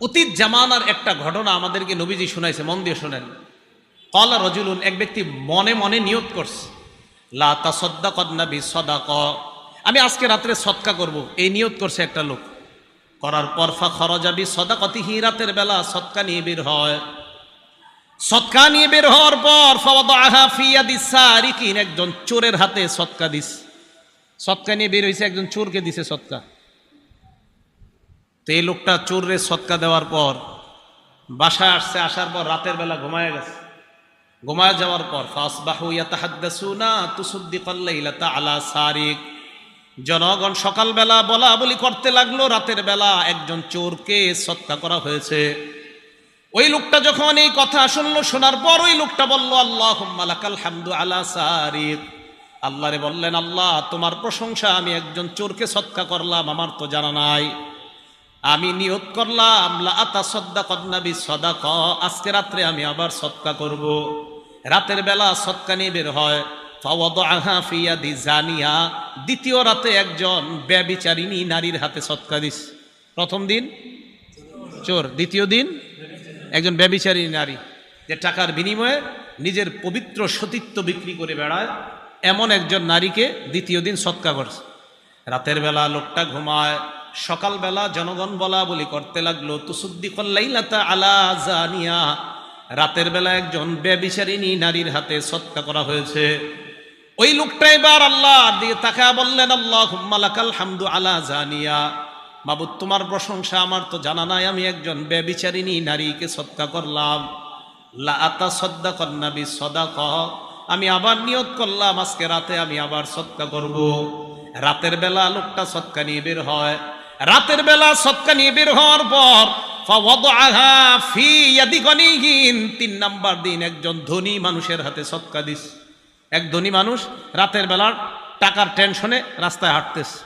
অতীত জামানার একটা ঘটনা আমাদেরকে নবীজি শোনাইছে, মন দিয়ে শোনেন। ক্বালা রাজুলুন, এক ব্যক্তি মনে মনে নিয়ত করছে, লা তাসাদ্দাকান্না বিসাদাকা, আমি আজকে রাত্রে সদকা করব, এই নিয়ত করছে একটা লোক। করার পর ফাখরাজা বিসাদাকাতিহি, রাতের বেলা সদকা নিয়ে বের হয়। সদকা নিয়ে বের হওয়ার পর ফাওয়াদাহা ফি ইয়াদিস সারিকিন, একজন চোরের হাতে সদকা দিস। সদকা নিয়ে বের হইছে, একজন চোরকে দিছে সদকা। তো এই লোকটা চোররে সদকা দেওয়ার পর বাসায় আসছে, আসার পর রাতের বেলা ঘুমায় গেছে। ঘুমায় যাওয়ার পর ফাসবাহু ইয়াতাহাদ্দাসুনা তুসাদ্দিকাল লাইলাতা আলা সারিক, জনগণ সকালবেলা বলা বলি করতে লাগলো, রাতের বেলা একজন চোরকে সদকা করা হয়েছে। ওই লোকটা যখন এই কথা শুনলো, শোনার পর ওই লোকটা বলল, আল্লাহুম্মা লাকাল হামদু আলা সারিক, আল্লাহরে বললেন, আল্লাহ তোমার প্রশংসা, আমি একজন চোরকে সদকা করলাম, আমার তো জানা নাই। আমি নিয়ত করলাম লা আতাসাদ্দাকান্না বিসাদাকা, আজকে রাত্রে আমি আবার সদকা করব। রাতের বেলা সদকা নিয়ে বের হয়। ফাওয়াদাহা ফি ইয়াদি জানিয়া, দ্বিতীয় রাতে একজন ব্যভিচারিণী নারীর হাতে সদকা দিস। প্রথম দিন চোর, দ্বিতীয় দিন একজন ব্যভিচারিণী নারী, যে টাকার বিনিময়ে নিজের পবিত্র সতীত্ব বিক্রি করে বেড়ায়, এমন একজন নারীকে দ্বিতীয় দিন সদকা করছে। রাতের বেলা লোকটা ঘুমায়, সকালবেলা জনগণ বলা বলি করতে লাগলো, তুসাদ্দিকাল লাইলাতা আলা জানিয়া, রাতের বেলা একজন ব্যভিচারিণী নারীর হাতে সদকা করা হয়েছে। ওই লোকটা এবার আল্লাহর দিকে তাকায় বললেন, আল্লাহুম্মা লাকাল হামদু আলা জানিয়া, মাবুদ তোমার প্রশংসা, আমার তো জানা নাই, আমি একজন ব্যভিচারিণী নারীকে সদকা করলাম। লা আতাসাদ্দাকান্না বিসাদাকা, আমি আবার নিয়ত করলাম আজকে রাতে আমি আবার সদকা করব। রাতের বেলা লোকটা সদকা নিয়ে বের হয়। রাতের বেলা সদকা নিয়ে বের হওয়ার পর ফাওয়াদাহা ফি ইয়াদি গনিহিন, 3 নাম্বার দিন একজন ধনী মানুষের হাতে সদকা দিস। এক ধনী মানুষ রাতের বেলা টাকার টেনশনে রাস্তায় হাঁটতেছে,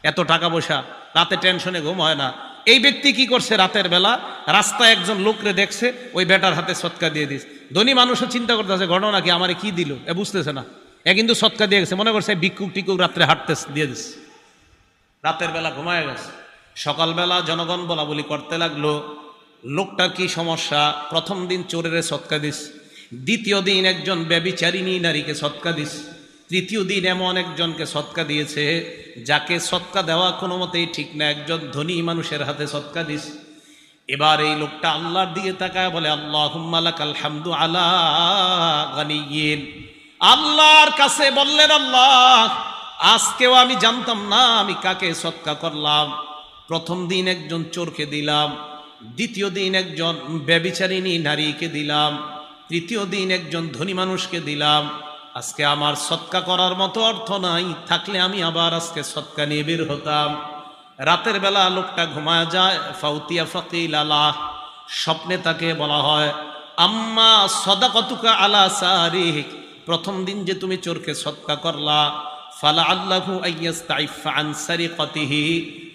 এত টাকা পয়সা, রাতে টেনশনে ঘুম হয় না। এই ব্যক্তি কি করছে, রাতের বেলা রাস্তায় একজন লোকরে দেখছে, ওই বেটার হাতে সদকা দিয়ে দিস। ধনী মানুষও চিন্তা করতেছে ঘটনা কি, আমারে কি দিল, এ বুঝতেছে না, এ কিন্তু সদকা দিয়ে গেছে, মনে করছে ভিক্ষুক টিকুক রাত্রে হাঁটতেছে, দিয়ে দিস। রাতের বেলা ঘুমায় গেছে। সকালবেলা জনগণ বলা বলি করতে লাগলো, লোকটার কি সমস্যা। প্রথম দিন চোরের সদকা দিস, দ্বিতীয় দিন একজন ব্যভিচারিণী নারীকে সদকা দিস, তৃতীয় দিন এমন একজনকে সদকা দিয়েছে যাকে সদকা দেওয়া কোনো মতেই ঠিক না, একজন ধনী মানুষের হাতে সদকা দিস। এবার এই লোকটা আল্লাহর দিকে তাকায় বলে, আল্লাহুম্মা লাকাল হামদু আলা গানিয়িন, আল্লাহর কাছে বললেন, আল্লাহ আজকেও আমি জানতাম না আমি কাকে সদকা করলাম। প্রথম দিন একজন চোরকে দিলাম, দ্বিতীয় দিন একজন ব্যভিচারিণী নারীকে দিলাম, তৃতীয় দিন একজন ধনী মানুষকে দিলাম। আজকে আমার সদকা করার মতো অর্থ নাই, থাকলে আমি আবার আজকে সদকা নিয়ে বের হতাম। রাতের বেলা লোকটা ঘুমায় যায়। ফাউতিয়া ফাকিল আলাহ, স্বপ্নে তাকে বলা হয়, আম্মা সাদাকাতুকা আলা সারিক, প্রথম দিন যে তুমি চোরকে সদকা করলা, ফালা আল্লাহু আইয়াস্তাইফা আন সারিকাতিহি,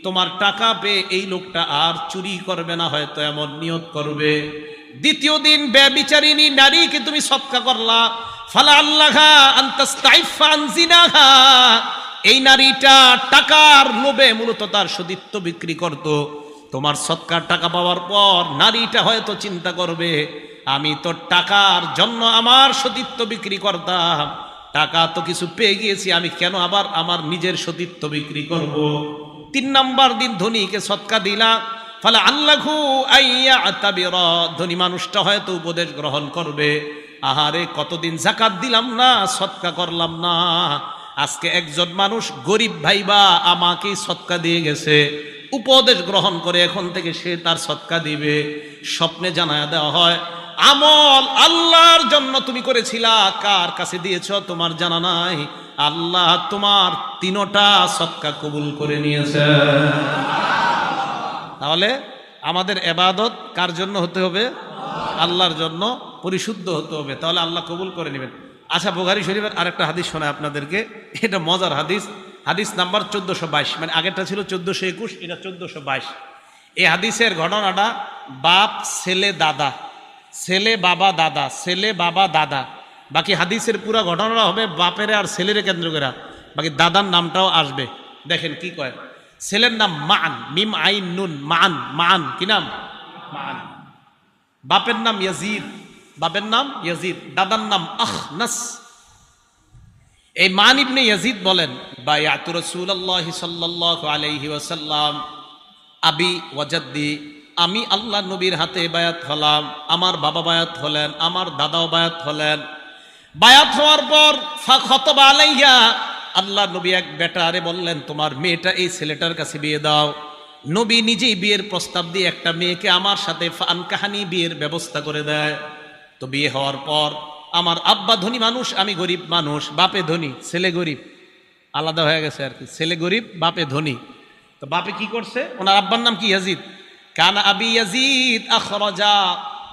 তোমার টাকা পেয়ে এই লোকটা আর চুরি করবে না, হয়তো এমন নিয়ত করবে। দ্বিতীয় দিন ব্যভিচারিণী নারীকে তুমি সদকা করলা, ফালা আল্লাহা আনতাস্তাইফা আন জিনাহা, এই নারীটা টাকার লোভে মূলত তার সতীত্ব বিক্রি করত। তোমার সদকার টাকা পাওয়ার পর নারীটা হয়তো চিন্তা করবে, আমি তো টাকার জন্য আমার সতীত্ব বিক্রি করতাম, টাকা তো কিছু পেয়ে গিয়েছি, আমি কেন আবার আমার নিজের সতীত্ব বিক্রি করব। 3 নাম্বার দিন ধনীকে সদকা দিলা, ফলে আল্লাহু আইয়াতাবিরা, ধনী মানুষটা হয়তো উপদেশ গ্রহণ করবে, আহারে কতদিন যাকাত দিলাম না, সদকা করলাম না, আজকে একজন মানুষ গরিব ভাইবা আমাকেই সদকা দিয়ে গেছে, উপদেশ গ্রহণ করে এখন থেকে সে তার সদকা দিবে। স্বপ্নে জানায়া দেওয়া হয়, আমল আল্লাহর জন্য তুমি করেছিলা, কার কাছে দিয়েছ তোমার জানা নাই, আল্লাহ তোমার 3টা সদকা কবুল করে নিয়েছে। তাহলে আমাদের ইবাদত কার জন্য হতে হবে? আল্লাহর জন্য পরিশুদ্ধ হতে হবে, তাহলে আল্লাহ কবুল করে নেবেন। আচ্ছা, বুখারী শরীফের আরেকটা হাদিস শোনায় আপনাদেরকে, এটা মজার হাদিস। হাদিস নাম্বার 1422, মানে আগেরটা ছিল 1421, এটা 1422। এই হাদিসের ঘটনাটা বাপ ছেলে দাদা, ছেলে বাবা দাদা, ছেলে বাবা দাদা, বাকি হাদিসের পুরো ঘটনাটা হবে বাপের আর ছেলের কেন্দ্র করে, বাকি দাদার নামটাও আসবে। দেখেন কি কয়, ছেলের নাম মান, মিম আইন নুন, মান, মান কি নাম? মান। বাপের নাম ইয়াজিদ, বাপের নাম ইয়াজিদ, দাদার নাম আখনাস। এই মান ইবনে ইয়াজিদ বলেন, বায়াতু রাসূলুল্লাহি সাল্লাল্লাহু আলাইহি ওয়াসাল্লাম আবি ওয়া জাদ্দি, আমি আল্লাহ নবীর হাতে বায়াত হলাম, আমার বাবা বায়াত হলেন, আমার দাদাও বায়াত হলেন। বায়াত হওয়ার পর ফাখতাবা আলাইয়া, আল্লাহ নবী এক বেটারে বললেন, তোমার মেয়েটা এই ছেলেটার কাছে বিয়ে দাও। নবী নিজেই বিয়ের প্রস্তাব দিয়ে একটা মেয়েকে আমার সাথে ফানকাহানি বিয়ের ব্যবস্থা করে দেয়। তো বিয়ে হওয়ার পর আমার আব্বা ধনী মানুষ, আমি গরিব মানুষ, বাপে ধনী ছেলে গরিব, আলাদা হয়ে গেছে আর কি, ছেলে গরিব বাপে ধনী। তো বাপে কি করছে, ওনার আব্বার নাম কি ইয়াজিদ, কানা আবি ইয়াজিদ আখরাজা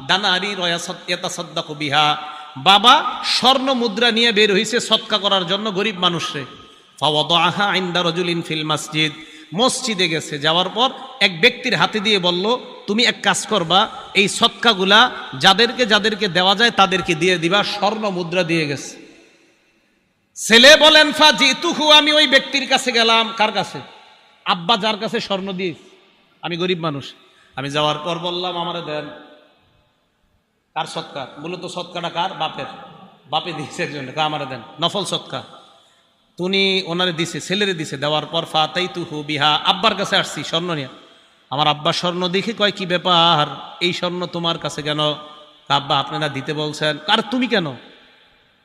দানারি ইয়াতাসাদ্দাকু বিহা, বাবা স্বর্ণ মুদ্রা নিয়ে বের হইছে সদকা করার জন্য গরিব মানুষরে। ফাওয়াদাহা ইনদা রাজুলিন ফিল মসজিদ, মসজিদে গেছে, যাওয়ার পর এক ব্যক্তির হাতে দিয়ে বলল, তুমি এক কাজ করবা, এই সদকাগুলা যাদেরকে যাদেরকে দেওয়া যায় তাদেরকে দিয়ে দিবা। স্বর্ণ মুদ্রা দিয়ে গেছে। ছেলে বলেন, ফাজিতুহু, আমি ওই ব্যক্তির কাছে গেলাম। কার কাছে? আব্বা যার কাছে স্বর্ণ দিয়েছে, আমি গরিব মানুষ, আমি যাওয়ার পর বললাম, আমারে দেন। কার সৎকা? মূলত সৎকাটা কার? বাপের। বাপে দিয়েছে একজন, আমারে দেন, নফল সৎকা। তুমি ওনারে দিছে, ছেলেরে দিছে। দেওয়ার পর ফাতাইতুহু বিহা, আব্বার কাছে আসছি স্বর্ণ নিয়ে। আমার আব্বা স্বর্ণ দেখে কয়, কি ব্যাপার, এই স্বর্ণ তোমার কাছে কেন? আব্বা আপনারা দিতে বলছেন। আর তুমি কেন?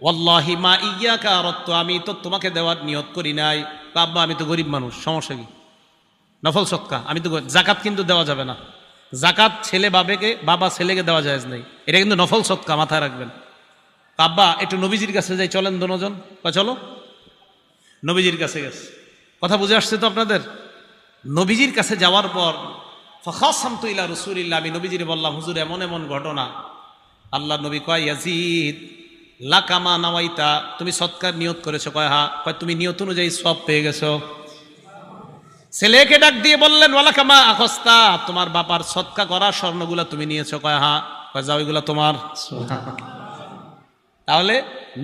ওয়াল্লাহি মা ইয়াকা আরাদতু, আমি তো তোমাকে দেওয়ার নিয়ত করি নাই। আব্বা আমি তো গরিব মানুষ, সমস্যা কি? নফল সৎকা, আমি তো। জাকাত কিন্তু দেওয়া যাবে না, জাকাত ছেলে বাবাকে, বাবা ছেলেকে দেওয়া যায় নাই, এটা কিন্তু নফল সৎকা, মাথায় রাখবেন। আব্বা একটু নবীজির কাছে যাই, চলেন দুজন। চলো। নবীজির কাছে গেছে। কথা বুঝে আসছে তো আপনাদের? নবীজির কাছে যাওয়ার পর ফাখাসামতু ইলা রাসূলিল্লাহ, আমি নবীজিরে বললাম, হুজুর এমন এমন ঘটনা। আল্লাহ নবী কয়, ইয়াজিদ লাকামা নাওয়াইতা, তুমি সৎকার নিয়ত করেছো? কয় হ্যাঁ। কয় তুমি নিয়ত অনুযায়ী সব পেয়ে গেছো। ছেলেকে ডাক দিয়ে বললেন, ওয়ালাকামা আখস্তা, তোমার বাবার সৎকা করা স্বর্ণগুলা তুমি নিয়েছো? কয় হ্যাঁ। কয় যাও, ওইগুলা তোমার। তাহলে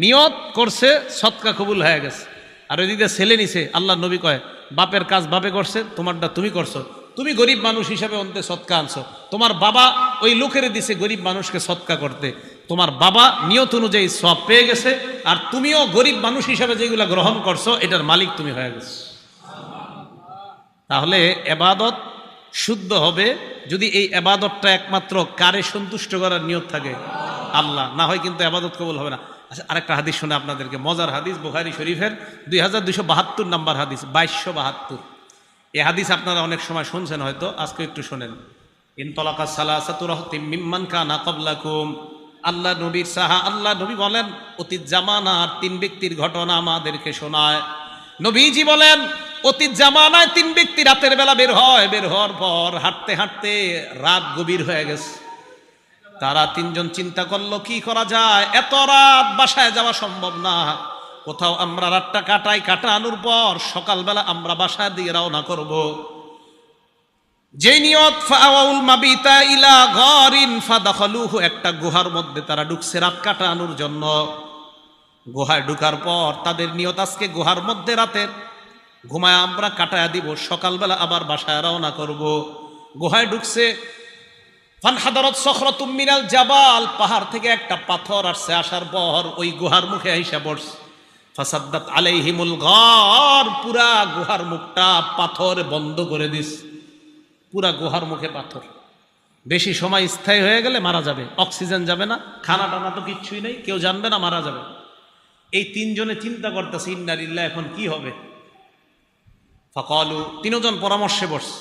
নিয়ত করছে, সৎকা কবুল হয়ে গেছে। আর ওইদিকে ছেলে নিছে। আল্লাহ নবী কয়, বাপের কাজ বাপে করছে, তোমারটা তুমি করছো। তুমি গরিব মানুষ হিসাবে অন্তে সৎকা আনছো, তোমার বাবা ওই লোকের দিছে গরিব মানুষকে সৎকা করতে, তোমার বাবা নিয়ত অনুযায়ী সব পেয়ে গেছে, আর তুমিও গরিব মানুষ হিসাবে যেগুলা গ্রহণ করছো এটার মালিক তুমি হয়ে গেছো। তাহলে এবাদত শুদ্ধ হবে যদি এই এবাদতটা একমাত্র কারে সন্তুষ্ট করার নিয়ত থাকে, আল্লাহ, না হয় কিন্তু এবাদত কবুল হবে না। আচ্ছা, আরেকটা হাদিস শুনে আপনাদেরকে, মজার হাদিস, বুখারী শরীফের 2272 নম্বর হাদিস, 2272। এই হাদিস আপনারা অনেক সময় শুনছেন হয়তো, আজকে একটু শোনেন। ইনতলাকা সালাসাতু রাহতিম মিম্মান কানা ক্বাবলাকুম, আল্লাহ নবীর সাহা, আল্লাহ নবী বলেন অতীত জামানার 3 ব্যক্তির ঘটনা আমাদেরকে শোনায়। নবীজি বলেন, অতীত জামানায় 3 ব্যক্তি রাতের বেলা বের হয়, বের হওয়ার পর হাঁটতে হাঁটতে রাত গভীর হয়ে গেছে। তারা 3 জন চিন্তা করলো, কি করা যায়, এত রাত বাসায় যাওয়া সম্ভব না, কোথাও আমরা রাতটা কাটাই, কাটানোর পর সকালবেলা আমরা বাসায় দিয়ে রওনা করব। যে নিয়ত, ফাআউল মাবিতা ইলা গারিন ফাদাখালুহু, একটা গুহার মধ্যে তারা ঢুকছে রাত কাটানোর জন্য। গুহায় ঢুকার পর তাদের নিয়ত, আজকে গুহার মধ্যে রাতের ঘুমায় আমরা কাটায়া দিব, সকালবেলা আবার বাসায় রওনা করব। গুহায় ঢুকছে, ফানহাদারাত সখরাতুম মিনাল জাবাল, পাহাড় থেকে একটা পাথর আসছে, আসার পর ওই গুহার মুখে আইসা পড়ছে। ফাসাদ্দাত আলাইহিমুল গার, পুরা গুহার মুখটা পাথর বন্ধ করে দিস, পুরা গুহার মুখে পাথর। বেশি সময় স্থায়ী হয়ে গেলে মারা যাবে, অক্সিজেন যাবে না, খানা টানা তো কিচ্ছুই নেই, কেউ জানবে না, মারা যাবে। এই 3 জনে চিন্তা করতেছে, ইন্না লিল্লাহ, এখন কি হবে। ফাকালু, 3 জন পরামর্শে বসছে।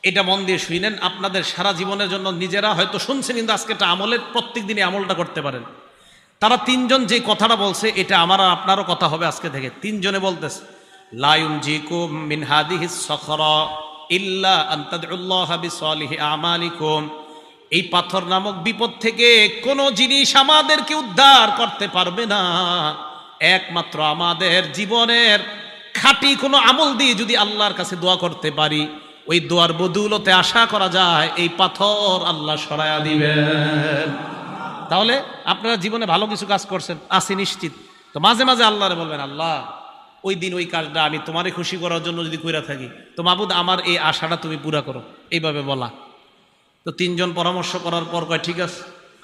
এটা মন দিয়ে শুনেন, আপনাদের সারা জীবনের জন্য, নিজেরা হয়তো শুনছেন কিন্তু আজকে এটা আমলের, প্রত্যেক দিনে আমলটা করতে পারেন। তারা 3 জন যে কথাটা বলছে, এটা আমার আর আপনারও কথা হবে আজকে থেকে। 3 জনে বলতেছে, লা ইউনজিকুম মিন হাদিহিস সখরা ইল্লা আন তাদউল্লাহা বিসালিহি আমালিকুম, এই পাথর নামক বিপদ থেকে কোনো জিনিস আমাদেরকে উদ্ধার করতে পারবে না, একমাত্র আমাদের জীবনের খাঁটি কোনো আমল দিয়ে যদি আল্লাহর কাছে দোয়া করতে পারি, ওই দোয়ার বদৌলতে আশা করা যায় এই পাথর আল্লাহ সরায়া দিবেন। তাহলে আপনারা জীবনে ভালো কিছু কাজ করছেন, আসি নিশ্চিত, তো মাঝে মাঝে আল্লাহরে বলবেন, আল্লাহ ওই দিন ওই কাজটা আমি তোমারে খুশি করার জন্য যদি কইরা থাকি, তো মাবুদ আমার এই আশাটা তুমি পুরা করো, এইভাবে বলা। তো তিনজন পরামর্শ করার পর কয় ঠিক আছে,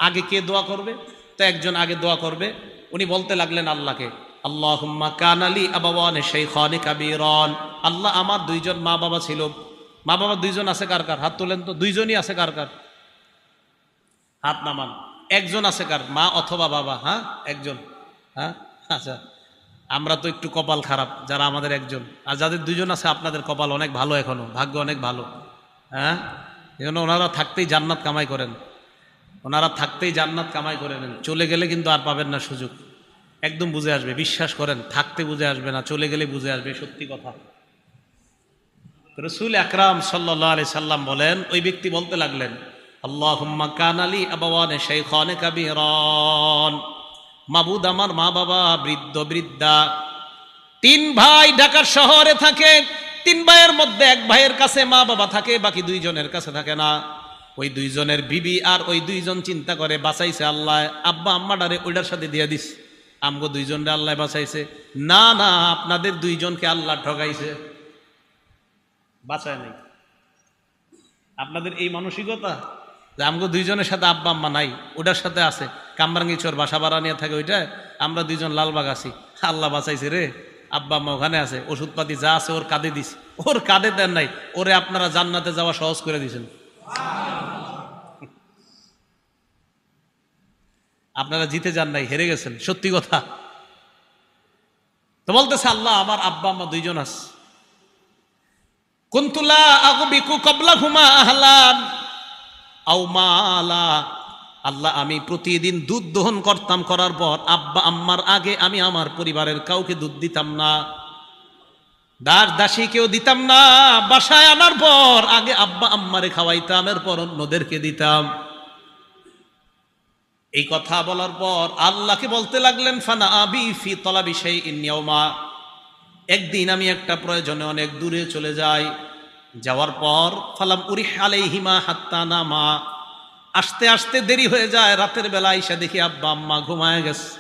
আগে কে দোয়া করবে? তো একজন আগে দোয়া করবে। উনি বলতে লাগলেন আল্লাহকে, আল্লাহুম্মা কানালি আবাওয়ানে শাইখানি কাবীরান, আল্লাহ আমার দুইজন মা বাবা ছিল। মা বাবা দুইজন আছে কার কার? হাত তোলেন তো। দুইজনই আছে কার কার? হাত নামান। একজন আছে কার? মা অথবা বাবা? হ্যাঁ, একজন। হ্যাঁ, আচ্ছা, আমরা তো একটু কপাল খারাপ যারা আমাদের একজন, আর যাদের দুইজন আছে আপনাদের কপাল অনেক ভালো, এখনো ভাগ্য অনেক ভালো। হ্যাঁ, এজন্য ওনারা থাকতেই জান্নাত কামাই করেন, ওনারা থাকতেই জান্নাত কামাই করে নেন। চলে গেলে কিন্তু আর পাবেন না সুযোগ। একদম বুঝে আসবে, বিশ্বাস করেন, থাকতে বুঝে আসবে না, চলে গেলে বুঝে আসবে, সত্যি কথা। রাসূল আকরাম সাল্লাল্লাহু আলাইহি সাল্লাম বলেন, ওই ব্যক্তি বলতে লাগলেন, আল্লাহুম্মা কানালি আবাওয়ানে শাইখানে কাবীরান, মাবুদ আমার মা বাবা বৃদ্ধ বৃদ্ধা। তিন ভাই ঢাকার শহরে থাকে, তিন ভাইয়ের মধ্যে এক ভাইয়ের কাছে মা বাবা থাকে, বাকি দুইজনের কাছে থাকে না। ওই দুইজনের বিবি আর ওই দুইজন চিন্তা করে বাঁচাইছে আল্লাহ, আব্বা আম্মাডারে ওইটার সাথে দিয়ে দিস, আমগো দুইজনরে আল্লাহ বাঁচাইছে। না না, আপনাদের দুইজনকে আল্লাহ ঠকাইছে, বাঁচায় নাই। আপনাদের এই মানসিকতা যে আমগো দুইজনের সাথে আব্বা আম্মা নাই, ওটার সাথে আছে কামরাঙ্গিচর বাসা ভাড়া নিয়ে থাকে, ওইটা আমরা দুইজন লালবাগ আছি, আল্লাহ বাঁচাইছে রে, আব্বা আম্মা ওখানে আছে, ওষুধপাতি যা আছে ওর কাঁধে দিস, ওর কাঁধে দেন নাই, ওরে আপনারা জান্নাতে যাওয়া সহজ করে দিয়েছেন। আপনারা জিতে যান নাই, হেরে গেছেন, সত্যি কথা। তো বলতেছে আল্লাহ আমার আব্বা আম্মা দুইজন আছে। কুনতুলা আগবিকু ক্বাবলাহুমা আহলান আও মালা, আল্লাহ আমি প্রতিদিন দুধ দহন করতাম, করার পর আব্বা আম্মার আগে আমি আমার পরিবারের কাউকে দুধ দিতাম না, দাস দাসী কেউ দিতাম না। বাসায় আনার পর আগে আব্বা আম্মারে খাওয়াইতাম, এরপর অন্যদেরকে দিতাম। এই কথা বলার পর আল্লাহকে বলতে লাগলেন, ফানা আবি ফি তলাবি শাইইন ইয়াওমা, একদিন আমি একটা প্রয়োজনে অনেক দূরে চলে যাই, যাওয়ার পর ফালাম উরিহ আলাইহিমা হাত্তা নামা, আসতে আসতে দেরি হয়ে যায়, রাতের বেলা এসে দেখি আব্বা আম্মা ঘুমায় গেছে।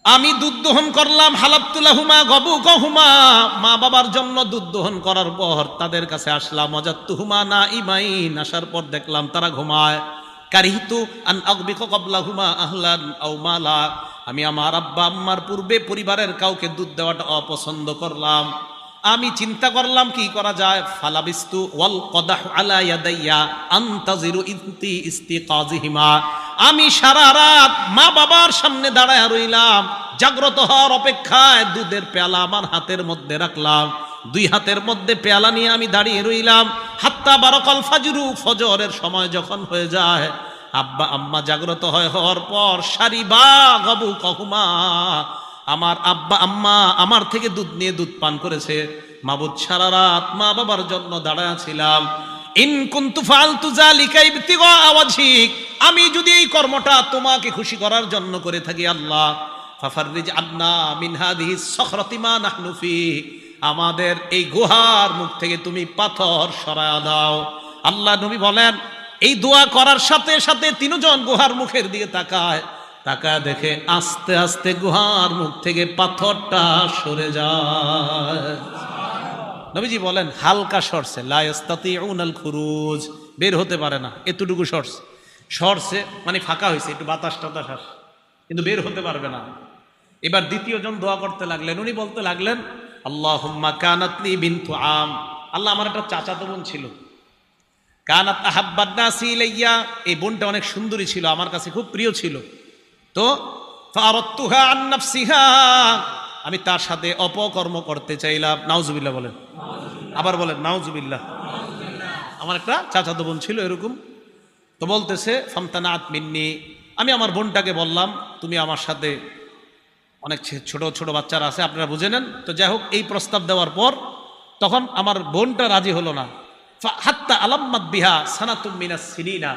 আমি দুধ দহন করলাম, হালাবতুলাহুমা গবুকহুমা, মা বাবার জন্য দুধ দহন করার পর তাদের কাছে আসলাম, ওয়াজাদতুহুমা নাইমাইন, আসার পর দেখলাম তারা ঘুমায়। কারিহতু আন আগবিকা ক্বাবলাহুমা আহলান আও মালা, আমি আমার আব্বা আম্মার পূর্বে পরিবারের কাউকে দুধ দেওয়াটা অপছন্দ করলাম। আমি চিন্তা করলাম কি করা যায়। ফালাবিস্তু ওয়াল কদাহু আলা ইয়াদাইয়া আনতাজিরু ইস্তিকাজিহিমা, আমি সারা রাত মা বাবার সামনে দাঁড়ায় রইলাম, জাগ্রত হওয়ার অপেক্ষায়। দুধের পেয়ালা আমার হাতের মধ্যে রাখলাম, দুই হাতের মধ্যে পেয়ালা নিয়ে আমি দাঁড়িয়ে রইলাম। হাত্তা বারাকাল ফাজরু, ফজরের সময় যখন হয়ে যায়, আব্বা আম্মা জাগ্রত হওয়ার পর সারিবা গবু কহুমা, আমার আব্বা আম্মা আমার থেকে দুধ নিয়ে দুধ পান করেছে। মাবুদ সারা রাত মা বাবার জন্য দাঁড়ায় ছিলাম। ইন কুনতু ফাআলতু যালিকা ইবতিগা ওয়াজহিক, আমি যদি এই কর্মটা তোমাকে খুশি করার জন্য করে থাকি আল্লাহ, ফাফাররিজ আন্না মিন হাদিহি সখরাতি মা নাহনু ফি, আমাদের এই গুহার মুখ থেকে তুমি পাথর সরায়া দাও। আল্লাহ নবী বলেন, এই দোয়া করার সাথে সাথে তিনজন গুহার মুখের দিকে তাকায়, তাকায় দেখে আস্তে আস্তে গুহার মুখ থেকে পাথরটা সরে যায়। নবীজি বলেন হালকা সরছে, লা ইস্তাতিউনাল খুরুজ, বের হতে পারে না, এতটুকু সরছে মানে ফাঁকা হয়েছে, একটু বাতাস টাতাস আসে, কিন্তু বের হতে পারবে না। এবার দ্বিতীয় জন দোয়া করতে লাগলেন, উনি বলতে লাগলেন, আল্লাহুম্মা কানাতলি বিনতু আম, আল্লাহ আমার একটা চাচাতো বোন ছিল, কানাত আহাব্বান নাসি ইলাইয়া, এই বোনটা অনেক সুন্দরী ছিল, আমার কাছে খুব প্রিয় ছিল। তো ফারাদতুহা আন নাফসিহা, আমি তার সাথে অপকর্ম করতে চাইলাম। নাউজুবিল্লাহ বলেন, আবার বলেন নাউজুবিল্লাহ। আমার একটা চাচাতো বোন ছিল এরকম। তো বলতেছে ফামতানাত মিন্নি, আমি আমার বোনটাকে বললাম তুমি আমার সাথে, অনেক ছোট ছোট বাচ্চারা আছে আপনারা বুঝে নেন। তো যাই হোক, এই প্রস্তাব দেওয়ার পর তখন আমার বোনটা রাজি হলো না। হাত্তা আলাম্মাত বিহা সানাতুম মিনাস সিনিনা,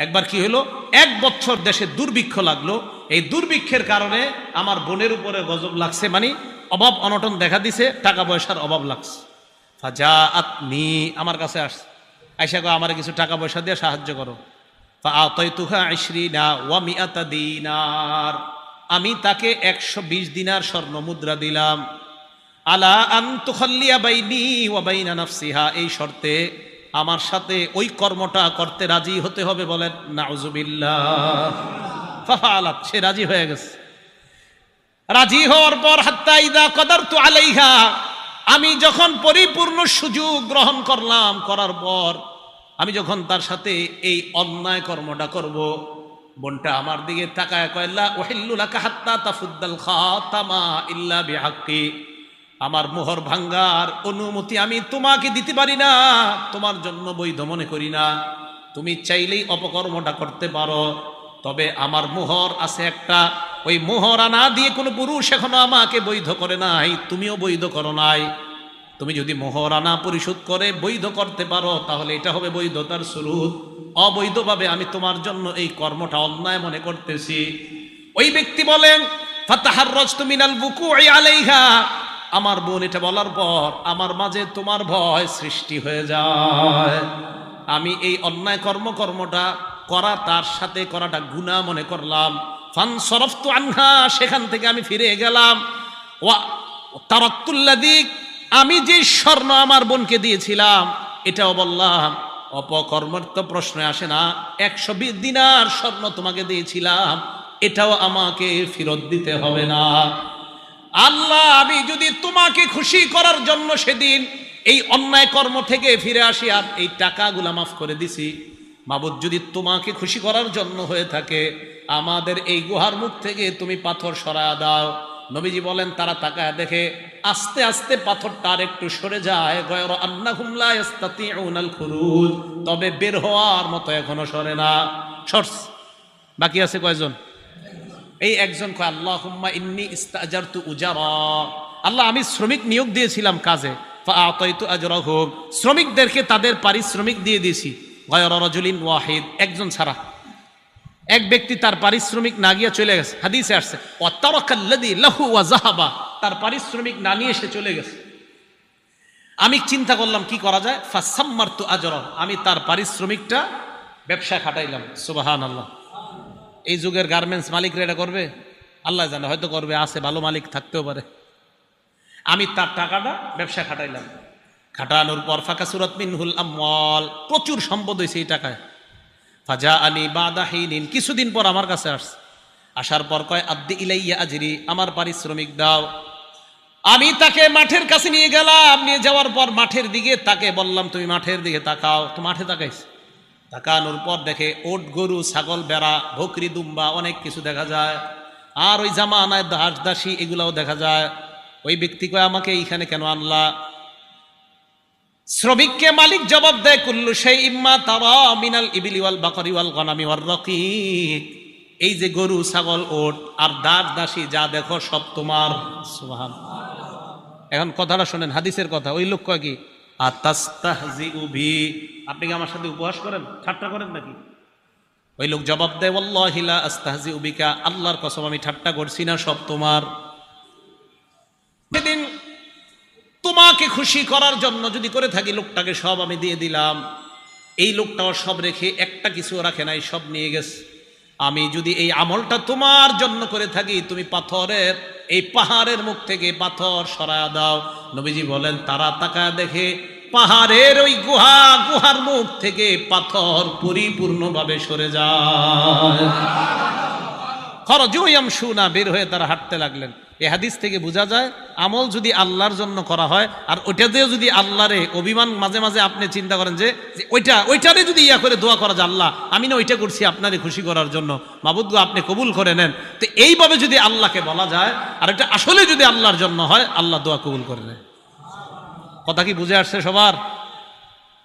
একবার কি হলো, 1 বছর দেশে দুর্ভিক্ষ লাগলো। এই দুর্ভিক্ষের কারণে আমার বোনের উপরে গজব লাগছে, মানে অভাব অনটন দেখা দিছে, টাকা পয়সার অভাব লাগছে। ফাজাআতনি, আমার কাছে আসছে, আইসা কয় আমার কিছু টাকা পয়সা দিয়ে সাহায্য করো। ফাআতাইতুহা 20 ওয়া 100 দিনার, আমি তাকে 120 দিনার স্বর্ণ মুদ্রা দিলাম। আলা আন তুখাল্লিয়া বাইনি ওয়া বাইনা নাফসিহা, এই শর্তে আমার সাথে ওই কর্মটা করতে রাজি হতে হবে, বলেন নাউজুবিল্লাহ। ফাফালাত, সে রাজি হয়ে গেছে। রাজি হওয়ার পর হাত্তা ইযা কদারতু আলাইহা, আমি যখন পরিপূর্ণ সুযোগ গ্রহণ করলাম, করার পর আমি যখন তার সাথে এই অন্যায় কর্মটা করব, বোনটা আমার দিকে তাকায় কয় লা উহিল্লু লাকা হাত্তা তাফুদ্দাল খাতামা ইল্লা বিহাক্কি, আমার মোহর ভাঙ্গার অনুমতি আমি তোমাকে দিতে পারি না, তোমার জন্য বৈধ মনে করি না। তুমি চাইলেই অপকর্মটা করতে পারো, তবে আমার মোহর আছে একটা, ওই মোহর আনা দিয়ে কোনো পুরুষ এখনো আমাকে বৈধ করে নাই, তুমিও বৈধ করো নাই। তুমি যদি মোহর আনা পরিশোধ করে বৈধ করতে পারো, তাহলে এটা হবে বৈধতার শুরুত। অবৈধভাবে আমি তোমার জন্য এই কর্মটা অন্যায় মনে করতেছি। ওই ব্যক্তি বলেন ফাতাহাররাজতু মিনাল বুকুই আলাইহা, আমার বোন এটা বলার পর আমার মাঝে তোমার ভয় সৃষ্টি হয়ে যায়। আমি এই অন্যায় কর্মটা করা, তার সাথে করাটা গুনাহ মনে করলাম। ফানসরাফতু আনহা, সেখান থেকে আমি ফিরে গেলাম। ওয়া তারাক্তুল্লাযী, আমি যে স্বর্ণ আমার বোনকে দিয়েছিলাম এটাও বললাম অপকর্মের তো প্রশ্ন আসে না, 120 দিনার স্বর্ণ তোমাকে দিয়েছিলাম, এটাও আমাকে ফেরত দিতে হবে না। আল্লাহ, আমি যদি তোমাকে খুশি করার জন্য সেদিন এই অন্যায় কর্ম থেকে ফিরে আসি আর এই টাকাগুলা মাফ করে দিছি, মাবুদ যদি তোমাকে খুশি করার জন্য হয়ে থাকে, আমাদের এই গুহার মুখ থেকে তুমি পাথর সরায়া দাও। নবীজি বলেন তারা তাকায় দেখে আস্তে আস্তে পাথরটা আর একটু সরে যায়, গায়রা আন্নাহুম লা ইস্তাতিউনাল খুরুজ, তবে বের হওয়ার মতো এখনো সরে না। সরস বাকি আছে কয়জন? এই একজন কয় আল্লাহুম্মা ইন্নী ইস্তাজারতু উজারা, আল্লাহ আমি শ্রমিক নিয়োগ দিয়েছিলাম কাজে, ফাআতাইতু আজরাহুম, শ্রমিকদেরকে তাদের পারিশ্রমিক দিয়ে দিয়েছি, গায়রা রাজুলিন ওয়াহিদ, একজন ছাড়া। এক ব্যক্তি তার পারিশ্রমিক না গিয়ে চলে গেছে, হাদিসে আসছে ওয়াতারাকাল্লাযী লাহু ওয়া যাহাবা, তার পারিশ্রমিক না নিয়ে সে চলে গেছে। আমি চিন্তা করলাম কি করা যায়, ফাসাম্মারতু আজরা, আমি তার পারিশ্রমিকটা ব্যবসা খাটাইলাম। সুবহানাল্লাহ। এই যুগের গার্মেন্টস মালিকরা এটা করবে? আল্লাহ জানে, হয়তো করবে, আছে ভালো মালিক থাকতেও পারে। আমি তার টাকাটা ব্যবসা খাটাইলাম, খাটানোর পর ফাকাসুরাত মিনহুল আমওয়াল, প্রচুর সম্পদ হয়েছে এই টাকায়। ফাজা আনি বাদা হিনিন, কিছুদিন পর আমার কাছে আসছে, আসার পর কয় আদ্দি ইলাইয়া আজরি, আমার পারিশ্রমিক দাও। আমি তাকে মাঠের কাছে নিয়ে গেলাম, নিয়ে যাওয়ার পর মাঠের দিকে তাকে বললাম তুমি মাঠের দিকে তাকাও, তো মাঠে তাকাইছে। তাকানোর পর দেখে ওট, গরু, ছাগল, বেড়া, বকরি, দুম্বা, অনেক কিছু দেখা যায়। আর ওই জামানায় দাস দাসী এগুলাও দেখা যায়। ওই ব্যক্তি কয় আমাকে এইখানে কেন আনলা? শ্রমিককে মালিক জবাব দেয় কুল্লু শাইইম মা তারা মিনাল ইবিলি ওয়াল বাকরি ওয়াল গনামি ওয়ার রাকিক, এই যে গরু, ছাগল, ওট আর দাস দাসী যা দেখো সব তোমার। সুবহানাল্লাহ। এখন কথাটা শোনেন, হাদিসের কথা। ওই লোক কয় কি আতাস্তাহজিউ বি, আপনি কি আমার সাথে উপহাস করেন, ঠাট্টা করেন নাকি? ওই লোক জবাব দেয় ওয়াল্লাহি লা আস্তাহজিউ বিকা, আল্লাহর কসম আমি ঠাট্টা করছি না, সব তোমার। সেদিন তোমাকে খুশি করার জন্য যদি করে থাকি, লোকটাকে সব আমি দিয়ে দিলাম। এই লোকটাও সব রেখে একটা কিছু রাখে নাই, সব নিয়ে গেছে। আমি যদি এই আমলটা তোমার জন্য করে থাকি, তুমি পাথরের এই পাহাড়ের মুখ থেকে পাথর সরায়া দাও। নবীজি বলেন তারা তাকায় দেখে পাহাড়ের ওই গুহার মুখ থেকে পাথর পরিপূর্ণভাবে সরে যায়। খরজুয়াম শুনা, বের হয়ে তারা হাঁটতে লাগলেন। এই হাদিস থেকে বোঝা যায় আমল যদি আল্লাহর জন্য করা হয়, আর ওইটাতেও যদি আল্লাহরে অভিমান, মাঝে মাঝে আপনি চিন্তা করেন যে ওইটারে যদি ইয়া করে দোয়া করা যায়, আল্লাহ আমি না ওইটা করছি আপনারে খুশি করার জন্য, মাবুদ গো আপনি কবুল করে নেন, তো এইভাবে যদি আল্লাহকে বলা যায়, আর এটা আসলে যদি আল্লাহর জন্য হয়, আল্লাহ দোয়া কবুল করে নেয়। কথা কি বুঝে আসছে সবার?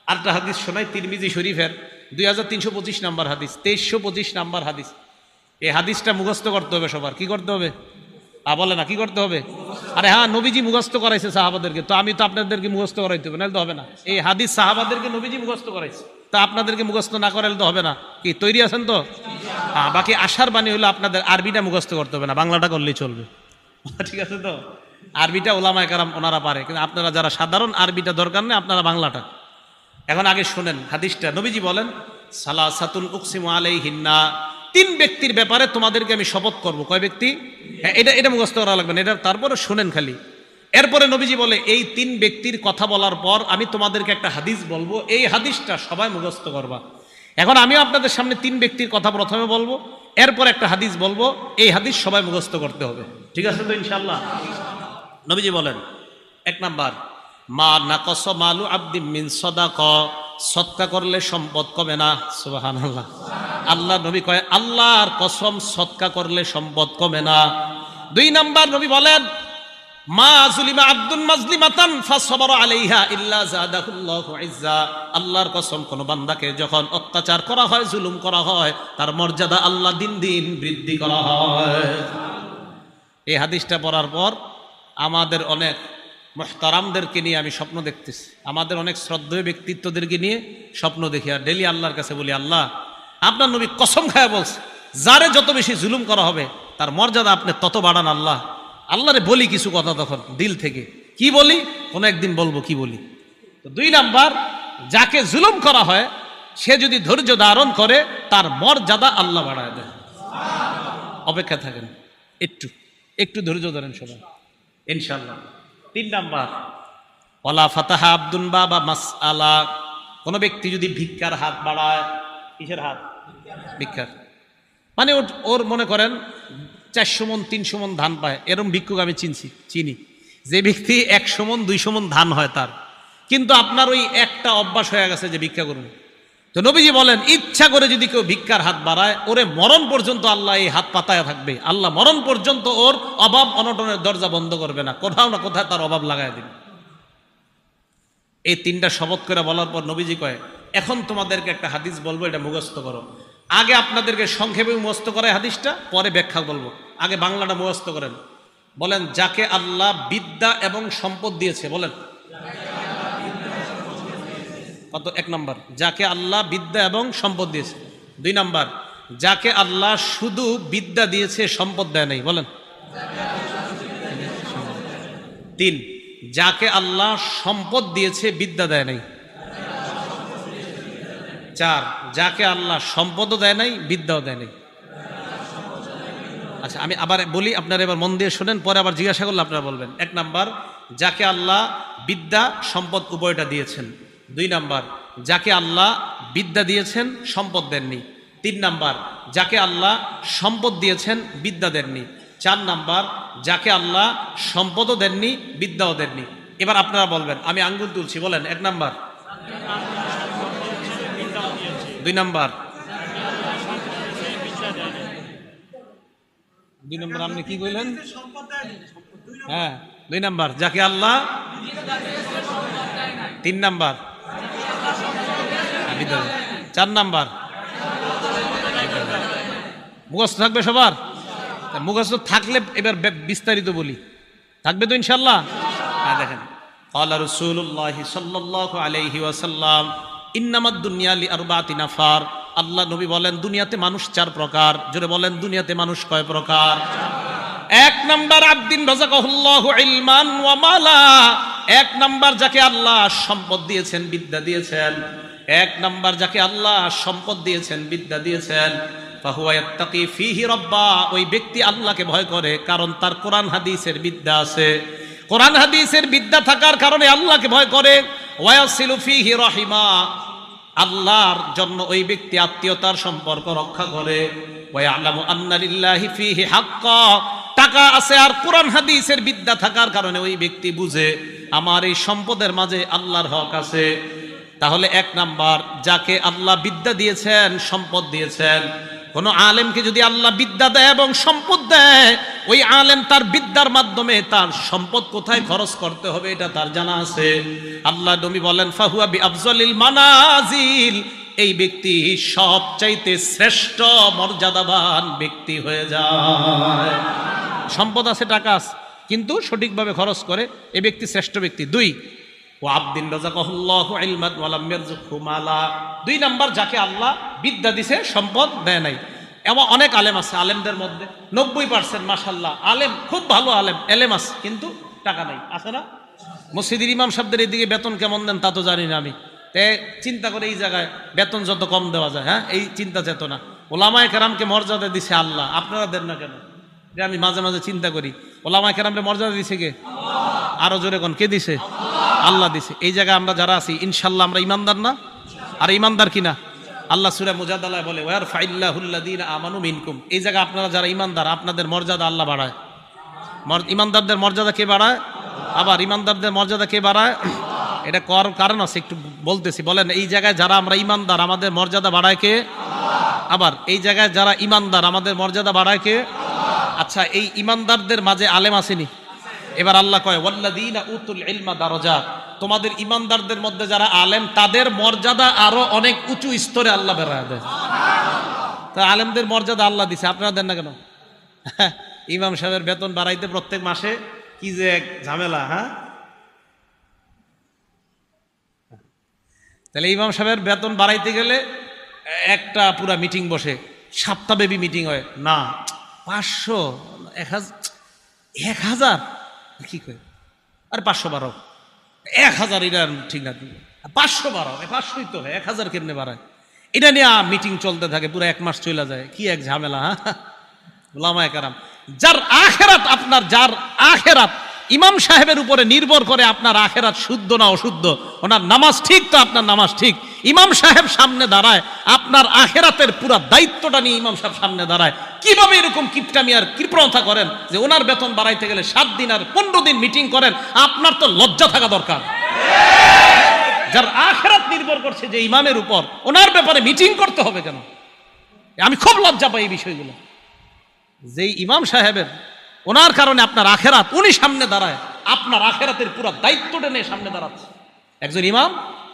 আরেকটা হাদিস শোনাই, তিরমিজি শরীফের 2325 নাম্বার হাদিস, 2325 নাম্বার হাদিস। এই হাদিসটা মুখস্থ করতে হবে সবার। কি করতে হবে? বলে না কি করতে হবে? আরে হ্যাঁ, নবীজি মুখস্থ করাইছে সাহাবাদেরকে, তো আমি তো আপনাদেরকে মুখস্থ করাইতে হবে, নাহলে তো হবে না। এই হাদিস সাহাবাদেরকে নবীজি মুখস্থ করাইছে, তা আপনাদেরকে মুখস্থ না করাইলে তো হবে না। কি তৈরি আছেন তো? হ্যাঁ, বাকি আশার বাণী হলো আপনাদের আরবিটা মুখস্থ করতে হবে না, বাংলাটা করলেই চলবে। ঠিক আছে তো? আরবিটা ওলামায়ে কেরাম ওনারা পারে, কিন্তু আপনারা যারা সাধারণ, আরবিটা দরকার নেই, আপনারা বাংলাটা। এখন আগে শোনেন হাদিসটা। নবীজি বলেন সালাসাতুন উকসিমু আলাইহিন্না, 3 ব্যক্তির ব্যাপারে তোমাদেরকে আমি শপথ করব। কয় ব্যক্তি? হ্যাঁ, এটা মুখস্থ করা লাগবে না, এটা তারপরে শোনেন খালি। এরপরে নবীজি বলে এই তিন ব্যক্তির কথা বলার পর আমি তোমাদেরকে একটা হাদিস বলবো, এই হাদিসটা সবাই মুখস্থ করবা। এখন আমিও আপনাদের সামনে তিন ব্যক্তির কথা প্রথমে বলবো, এরপর একটা হাদিস বলবো, এই হাদিস সবাই মুখস্থ করতে হবে। ঠিক আছে তো ইনশাআল্লাহ? নবীজি বলেন, এক নাম্বার, মা নাকস মালু আব্দিম মিন সাদাকা, সদকা করলে সম্পদ কমে না। সুবহানাল্লাহ। আল্লাহ নবী কয় আল্লাহর কসম, সদকা করলে সম্পদ কমে না। দুই নাম্বার নবী বলেন, মা যুলিমা আব্দুন মাজলিমাতান ফাসবারা আলাইহা ইল্লা যাদাহুল্লাহু ইজ্জা, আল্লাহর কসম কোন বান্দাকে যখন অত্যাচার করা হয়, জুলুম করা হয়, তার মর্যাদা আল্লাহ দিন দিন বৃদ্ধি করা হয়। এই হাদিসটা পড়ার পর আমাদের অনেক মুহতারামদেরকে নিয়ে আমি স্বপ্ন দেখতেছি, আমাদের অনেক শ্রদ্ধেয় ব্যক্তিত্বদেরকে নিয়ে স্বপ্ন দেখি, আর ডেলি আল্লাহর কাছে বলি, আল্লাহ আপনার নবী কসম খায়া বলছে যারে যত বেশি জুলুম করা হবে তার মর্যাদা আপনি তত বাড়ান। আল্লাহ আল্লাহরে বলি কিছু কথা তখন দিল থেকে, কি বলি কোনো একদিন বলবো, কি বলি। তো দুই নাম্বার, যাকে জুলুম করা হয় সে যদি ধৈর্য ধারণ করে তার মর্যাদা আল্লাহ বাড়ায় দেয়। অপেক্ষা থাকেন, একটু একটু ধৈর্য ধরেন সবাই ইনশাআল্লাহ। তিন নাম্বার, ওয়ালা ফাতাহা আব্দুন বাবা মাসআলা, কোন ব্যক্তি যদি ভিক্ষার হাত বাড়ায়, কিসের হাত? ভিক্ষার, মানে ওর মনে করেন 400 মণ 300 মণ ধান পায়, এরম ভিক্ষুক আমি চিনি যে ব্যক্তি 100 মণ 200 মণ ধান হয় তার, কিন্তু আপনার ওই একটা অভ্যাস হয়ে গেছে যে ভিক্ষা করুন। তো নবীজি বলেন ইচ্ছা করে যদি কেউ ভিক্ষার হাত বাড়ায়, ওরে মরণ পর্যন্ত আল্লাহ এই হাত পাতায় থাকবে, আল্লাহ মরণ পর্যন্ত ওর অভাব অনটনের দরজা বন্ধ করবে না, কোথাও না কোথায় তার অভাব লাগায় দিবে। এই তিনটা শপথ করে বলার পর নবীজি কয়, এখন তোমাদেরকে একটা হাদিস বলবো, এটা মুখস্থ করো। আগে আপনাদেরকে সংক্ষেপে মুখস্থ করায় হাদিসটা, পরে ব্যাখ্যা বলবো, আগে বাংলাটা মুখস্থ করেন। বলেন, যাকে আল্লাহ বিদ্যা এবং সম্পদ দিয়েছে, বলেন কত? এক নাম্বার, যাকে আল্লাহ বিদ্যা এবং সম্পদ দিয়েছে। দুই নাম্বার, যাকে আল্লাহ শুধু বিদ্যা দিয়েছে, সম্পদ দেয় নাই, বলেন। তিন, যাকে আল্লাহ সম্পদ দিয়েছে, বিদ্যা দেয় নাই। চার, যাকে আল্লাহ সম্পদও দেয় নাই, বিদ্যাও দেয় নাই। আচ্ছা আমি আবার বলি, আপনারা এবার মন দিয়ে শোনেন, পরে আবার জিজ্ঞাসা করলে আপনারা বলবেন। এক নাম্বার, যাকে আল্লাহ বিদ্যা সম্পদ উভয়টা দিয়েছেন। দুই নাম্বার, যাকে আল্লাহ বিদ্যা দিয়েছেন, সম্পদ দেননি। তিন নাম্বার, যাকে আল্লাহ সম্পদ দিয়েছেন, বিদ্যা দেননি। চার নাম্বার, যাকে আল্লাহ সম্পদও দেননি, বিদ্যাও দেননি। এবার আপনারা বলবেন, আমি আঙ্গুল তুলছি, বলেন। এক নাম্বার, দুই নাম্বার, দুই নম্বর আপনি কি কইলেন? হ্যাঁ, দুই নাম্বার যাকে আল্লাহ, তিন নাম্বার, চার নাম্বার। মুখস্থ থাকবে সবার? মুখস্থ থাকলে এবার বিস্তারিত বলি, থাকবে তো ইনশাল্লাহ? হ্যাঁ, দেখেন, ক্বালা রাসূলুল্লাহ সাল্লাল্লাহু আলাইহি ওয়াসাল্লাম ইন্নামাদ দুনিয়া লিআরবাতি নাফার, আল্লাহ নবী বলেন দুনিয়াতে মানুষ 4 প্রকার। জোরে বলেন, দুনিয়াতে মানুষ কয় প্রকার? এক নাম্বার, আব্দিন রাযাকাহুল্লাহু ইলমান ওয়া মালা, এক নাম্বার যাকে আল্লাহ সম্পদ দিয়েছেন, বিদ্যা দিয়েছেন। এক নাম্বার যাকে আল্লাহ সম্পদ দিয়েছেন, বিদ্যা দিয়েছেন, ফাহুয়া ইয়াত্তাকি ফীহি রাব্বা, ওই ব্যক্তি আল্লাহকে ভয় করে, কারণ তার কোরআন হাদিসের বিদ্যা আছে। কোরআন হাদিসের বিদ্যা থাকার কারণে আল্লাহকে ভয় করে। ওয়া ইয়াসিলু ফীহি রাহিমা, আল্লাহর জন্য ওই ব্যক্তি আত্মীয়তার সম্পর্ক রক্ষা করে। ওয়া ইয়ালামু আন্না লিল্লাহি ফীহি হাক্কা, টাকা আছে আর কোরআন হাদিসের বিদ্যা থাকার কারণে ওই ব্যক্তি বুঝে আমার এই সম্পদের মাঝে আল্লাহর হক আছে। তাহলে এক নাম্বার, যাকে আল্লাহ বিদ্যা দিয়েছেন, সম্পদ দিয়েছেন। কোন আলেমকে যদি আল্লাহ বিদ্যা দেয় এবং সম্পদ দেয়, ওই আলেম তার বিদ্যার মাধ্যমে তার সম্পদ কোথায় খরচ করতে হবে এটা তার জানা আছে। আল্লাহ নবী বলেন, ফাহুয়া বিআফজালিল মানাজিল, এই ব্যক্তি সবচাইতে শ্রেষ্ঠ মর্যাদাবান ব্যক্তি হয়ে যায়। সম্পদ আছে, টাকা আছে, কিন্তু সঠিকভাবে খরচ করে, এই ব্যক্তি শ্রেষ্ঠ ব্যক্তি। দুই, ওয়া আব্দিন রাযাকাহুল্লাহু ইলমান ওয়া লাম ইয়ারযুকহু মালা, দুই নাম্বার যাকে আল্লাহ বিদ্যা দিছে, সম্পদ দেয় নাই। এমন অনেক আলেম আছে, আলেমদের মধ্যে 90% মাশাআল্লাহ আলেম, খুব ভালো আলেম, এলেম আছে, কিন্তু টাকা নাই, আছে না? মসজিদের ইমাম সাহেবদের এইদিকে বেতন কেমন দেন তা তো জানি না আমি, চিন্তা করে এই জায়গায় বেতন যত কম দেওয়া যায়, হ্যাঁ, এই চিন্তা চেতনা। ওলামায়ে কেরামকে মর্যাদা দিছে আল্লাহ, আপনারা দেন না কেন? আমি মাঝে মাঝে চিন্তা করি, ওলামায়ে কেরামকে মর্যাদা দিছে কে? আরো জোরে কোন কে দিছে? আল্লাহ দিছে। এই জায়গায় আমরা যারা আছি ইনশাল্লাহ আমরা ইমানদার না? আর ইমানদার কিনা? আল্লাহ সূরা মুজাদালায় বলে ওয়ারফাইল্লাহুল্লাযীনা আমানু মিনকুম। এই জায়গায় আপনারা যারা ইমানদার আপনাদের মর্যাদা আল্লাহ বাড়ায়। ইমানদারদের মর্যাদা কে বাড়ায়? আবার ইমানদারদের মর্যাদা কে বাড়ায়? এটা কারণ আছে, একটু বলতেছি। বলেন এই জায়গায় যারা আমরা ইমানদার আমাদের মর্যাদা বাড়ায় কে? আবার এই জায়গায় যারা ইমানদার আমাদের মর্যাদা বাড়ায় কে? আচ্ছা, এই ইমানদারদের মাঝে আলেম আসেনি? এবার আল্লাহ কয় ওয়াল্লাযীনা উতুল ইলমা দারাজাত, তোমাদের ইমানদারদের মধ্যে যারা আলেম তাদের মর্যাদা আরো অনেক উঁচু স্তরে আল্লাহ বাড়ায় দেয়। তা আলেমদের মর্যাদা আল্লাহ দিছে, আপনারা দেন না কেন? ইমাম সাহেবের বেতন বাড়াইতে প্রত্যেক মাসে কি যে এক ঝামেলা। হ্যাঁ, তাহলে ইমাম সাহেবের বেতন বাড়াইতে গেলে একটা পুরা মিটিং বসে, সপ্তাহব্যাপী মিটিং হয় না, 500 1000 কি করে? আর 500 বাড়াও, 1000 এটা ঠিক না, 500 বাড়াও, 500ই তো হয়, 1000 কেমনে বাড়ায়? এটা নিয়ে মিটিং চলতে থাকে, পুরো 1 মাস চলে যায়। কি এক ঝামেলা। ওলামায়ে কেরাম, যার আখেরাত আপনার, যার আখেরাত ইমাম সাহেবের উপরে নির্ভর করে আপনার আখেরাত শুদ্ধ না অশুদ্ধ, ওনার নামাজ ঠিক তো আপনার নামাজ ঠিক। ইমাম সাহেব সামনে দাঁড়ায়, আপনার আখেরাতের পুরো দায়িত্বটা নিয়ে ইমাম সাহেব সামনে দাঁড়ায়। কিভাবে এরকম কিপটামি আর কৃপণতা করেন যে ওনার বেতন বাড়াইতে গেলে 7 দিন আর 15 দিন মিটিং করেন? আপনার তো লজ্জা থাকা দরকার। যার আখেরাত নির্ভর করছে যে ইমামের উপর, ওনার ব্যাপারে মিটিং করতে হবে কেন? আমি খুব লজ্জা পাই এই বিষয়গুলো। যেই ইমাম সাহেবের, ওনার কারণে আপনার আখেরাত, উনি সামনে দাঁড়ায়, আপনার আখেরাতের পুরো দায়িত্বটা নিয়ে সামনে দাঁড়াচ্ছে একজন ইমাম।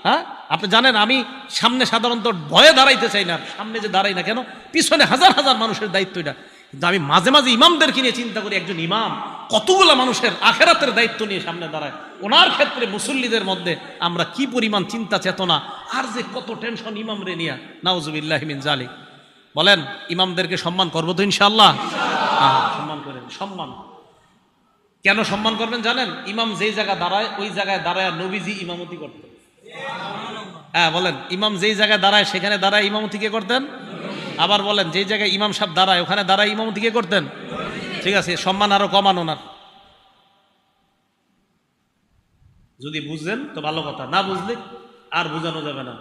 হ্যাঁ, আপনি জানেন আমি সামনে সাধারণত ভয়ে দাঁড়াইতে চাই না, সামনে যে দাঁড়াই না কেন, পিছনে হাজার হাজার মানুষের দায়িত্ব এটা। কিন্তু আমি মাঝে মাঝে ইমামদেরকে নিয়ে চিন্তা করি, একজন ইমাম কতগুলো মানুষের আখেরাতের দায়িত্ব নিয়ে সামনে দাঁড়ায়। ওনার ক্ষেত্রে মুসল্লিদের মধ্যে আমরা কি পরিমাণ চিন্তা চেতনা আর যে কত টেনশন ইমাম রে নিয়া, নাউজুবিল্লাহি মিন জালিক। বলেন ইমামদেরকে সম্মান করবো তো ইনশাআল্লাহ? সম্মান করেন। সম্মান কেন সম্মান করবেন জানেন? ইমাম যেই জায়গায় দাঁড়ায় ওই জায়গায় দাঁড়ায় নবীজি ইমামতি করতেন। হ্যাঁ বলেন, ইমাম যেই জায়গায় দাঁড়ায় সেখানে দাঁড়ায় ইমামতি কে করতেন? আবার বলেন, যেই জায়গায় ইমাম সাহেব দাঁড়ায় ওখানে দাঁড়ায় ইমামতি কে করতেন? ঠিক আছে, সম্মান আরো কমান ওনার। যদি বুঝলেন তো ভালো কথা, না বুঝলে আর বোঝানো যাবে না।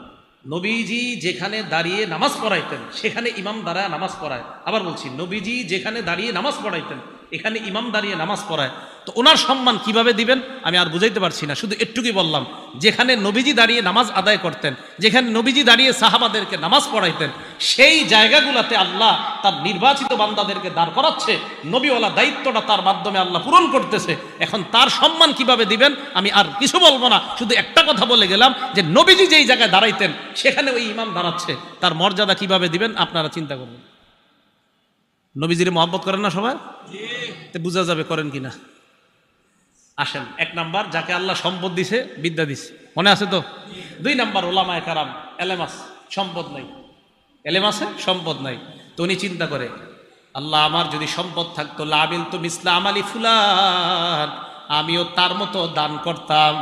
নবীজি যেখানে দাঁড়িয়ে নামাজ পড়াইতেন সেখানে ইমাম দাঁড়ায় নামাজ পড়ায়। আবার বলছি, নবীজি যেখানে দাঁড়িয়ে নামাজ পড়াইতেন এখানে ইমাম দাঁড়িয়ে নামাজ পড়ায়। তো ওনার সম্মান কিভাবে দিবেন আমি আর বুঝাইতে পারছি না, শুধু একটুকুই বললাম। যেখানে নবীজি দাঁড়িয়ে নামাজ আদায় করতেন, যেখানে নবীজি দাঁড়িয়ে সাহাবাদেরকে নামাজ পড়াইতেন, সেই জায়গাগুলোতে আল্লাহ তার নির্বাচিত বান্দাদেরকে দাঁড় করাচ্ছে। নবীওয়ালা দায়িত্বটা তার মাধ্যমে আল্লাহ পূরণ করতেছে। এখন তার সম্মান কিভাবে দিবেন আমি আর কিছু বলবো না, শুধু একটা কথা বলে গেলাম যে নবীজি যেই জায়গায় দাঁড়াইতেন সেখানে ওই ইমাম দাঁড়াচ্ছে, তার মর্যাদা কিভাবে দিবেন আপনারা চিন্তা করবেন। নবীজির মহব্বত করেন না সবাই? বোঝা যাবে করেন কিনা। আসেন, 1 নাম্বার, যাকে আল্লাহ সম্পদ দিছে, বিদ্যা দিছে, মনে আছে তো? 2 নাম্বার, ওলামায়ে কেরাম, এলেম আছে, সম্পদ নাই। এলেম আছে, সম্পদ নাই। তো উনি চিন্তা করে, আল্লাহ আমার যদি সম্পদ থাকতো, লাবিল তো মিসলা আমালি ফুলান, আমিও তার মতো দান করতাম।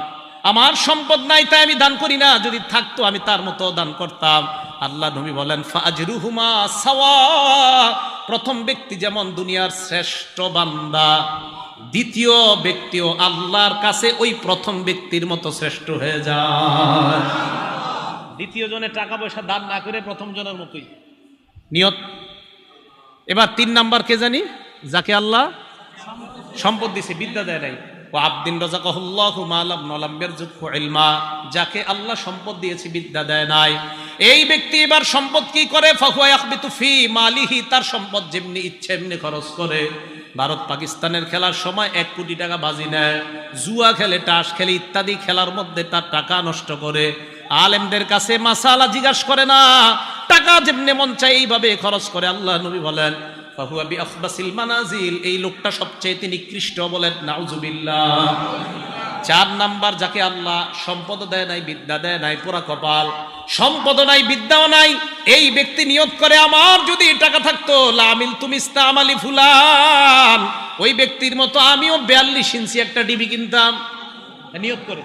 আমার সম্পদ নাই তাই আমি দান করি না, যদি থাকতো আমি তার মতো দান করতাম। আল্লাহ নবী বলেন ফাজরুহুমা সাওয়া, প্রথম ব্যক্তি যেমন দুনিয়ার শ্রেষ্ঠ বান্দা, দ্বিতীয় ব্যক্তিও আল্লাহর কাছে ওই প্রথম ব্যক্তির মতো শ্রেষ্ঠ হয়ে যায়। দ্বিতীয় জনে টাকা পয়সা দান না করে প্রথম জনের মতোই নিয়ত। এবার 3 নাম্বার কে জানি? যাকে আল্লাহ সম্পদ দিছে, বিদ্যা দেয় নাই। ও আবদিন রাযাকাহুল্লাহু মা লাম ইয়ারযুকহু ইলমা, যাকে আল্লাহ সম্পদ দিয়েছে বিদ্যা দেয় নাই, এই ব্যক্তি এবার সম্পদ কি করে? ফাহুয়া ইয়াখবিতু ফি মালিহি, তার সম্পদ যেমনি ইচ্ছে এমনি খরচ করে। ভারত পাকিস্তানের খেলার সময় 1 কোটি টাকা বাজি নেয়, জুয়া খেলে, তাস খেলে, ইত্যাদি খেলার মধ্যে তার টাকা নষ্ট করে। আলেমদের কাছে মাসালা জিজ্ঞাসা করে না, টাকা যেমনি মন চায় এইভাবে খরচ করে। আল্লাহ নবী বলেন ফাহুয়া বিআখবাসিল মানাজিল, এই লোকটা সবচেয়ে নিকৃষ্ট, বলেন নাউজুবিল্লাহ। 4 নাম্বার, যাকে আল্লাহ সম্পদ দেয় নাই, বিদ্যা দেয় নাই, পুরা কপাল, সম্পদ নাই, বিদ্যাও নাই, এই ব্যক্তি নিয়ত করে আমার যদি টাকা থাকতো লামিল তুমি ইস্তামালি ফুলান, ওই ব্যক্তির মতো আমিও 42 ইঞ্চি একটা টিভি কিনতাম। নিয়ত করে,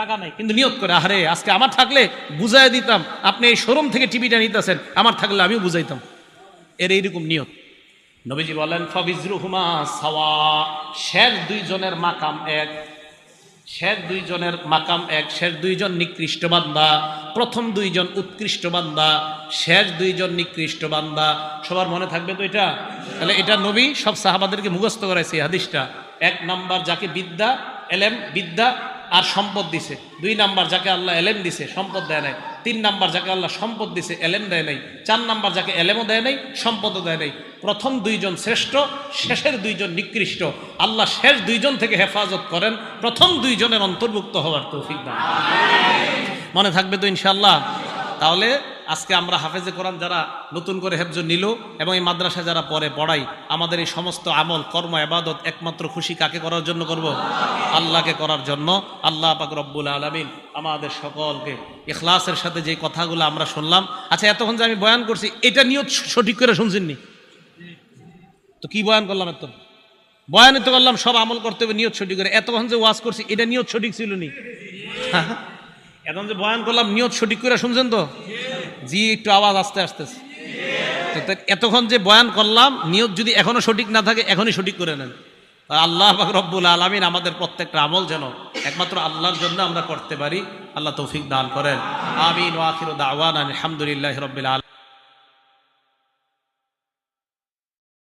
টাকা নাই কিন্তু নিয়ত করে, আরে আজকে আমার থাকলে বুঝাই দিতাম, আপনি এই শোরুম থেকে টিভিটা নিতেছেন, আমার থাকলে আমিও বুঝাইতাম। এর এইরকম নিয়ত। নবীজি বলেন ফাবিজরুহুমা সাওয়া, শেষ 2 জনের মাকাম এক। শেষ দুইজনের মাকাম এক, শেষ দুইজন নিকৃষ্ট বান্দা, প্রথম দুইজন উৎকৃষ্ট বান্দা, শেষ দুইজন নিকৃষ্ট বান্দা। সবার মনে থাকবে তো এটা? তাহলে এটা নবী সব সাহাবাদেরকে মুখস্থ করাইছে এই হাদিসটা। এক নাম্বার যাকে বিদ্যা, এলেম, বিদ্যা আর সম্পদ দিছে। দুই নাম্বার যাকে আল্লাহ এলেম দিছে, সম্পদ দেয় নাই। তিন নাম্বার যাকে আল্লাহ সম্পদ দিছে, এলেম দেয় নাই। চার নাম্বার যাকে এলেমও দেয় নাই, সম্পদও দেয় নাই। প্রথম দুইজন শ্রেষ্ঠ, শেষের দুইজন নিকৃষ্ট। আল্লাহ শেষ দুইজন থেকে হেফাজত করেন, প্রথম দুইজনের অন্তর্ভুক্ত হওয়ার তৌফিক দান। মনে থাকবে তো ইনশাআল্লাহ? তাহলে আজকে আমরা হাফেজে কোরআন যারা নতুন করে হেফজ নিল এবং এই মাদ্রাসায় যারা পড়াই, আমাদের এই সমস্ত আমল, কর্ম, ইবাদত একমাত্র খুশি কাকে করার জন্য করব? আল্লাহকে করার জন্য। আল্লাহ পাক রব্বুল আলামিন আমাদের সকলকে ইখলাসের সাথে যে কথাগুলো আমরা শুনলাম, আচ্ছা এতক্ষণ যে আমি বয়ান করছি এটা নিয়ত সঠিক করে শুনছেননি তো? কি বয়ান করলাম? এত বয়ানে তো করলাম সব আমল করতে হবে নিয়ত সঠিক করে। এতক্ষণ যে ওয়াজ করছি এটা নিয়ত সঠিক ছিল নি? এখন যে বয়ান করলাম নিয়ত সঠিক করে শুনছেন তো? জি, একটু আওয়াজ আস্তে আসতেছে। এতক্ষণ যে বয়ান করলাম নিয়ত যদি এখনো সঠিক না থাকে এখনই সঠিক করে নেন। আল্লাহ পাক রব্বুল আলামিন আমাদের প্রত্যেকটা আমল যেন একমাত্র আল্লাহর জন্য আমরা করতে পারি, আল্লাহ তৌফিক দান করেন। আমিন। ওয়া আখিরু দাওয়ানা আলহামদুলিল্লাহি রাব্বিল আলামিন।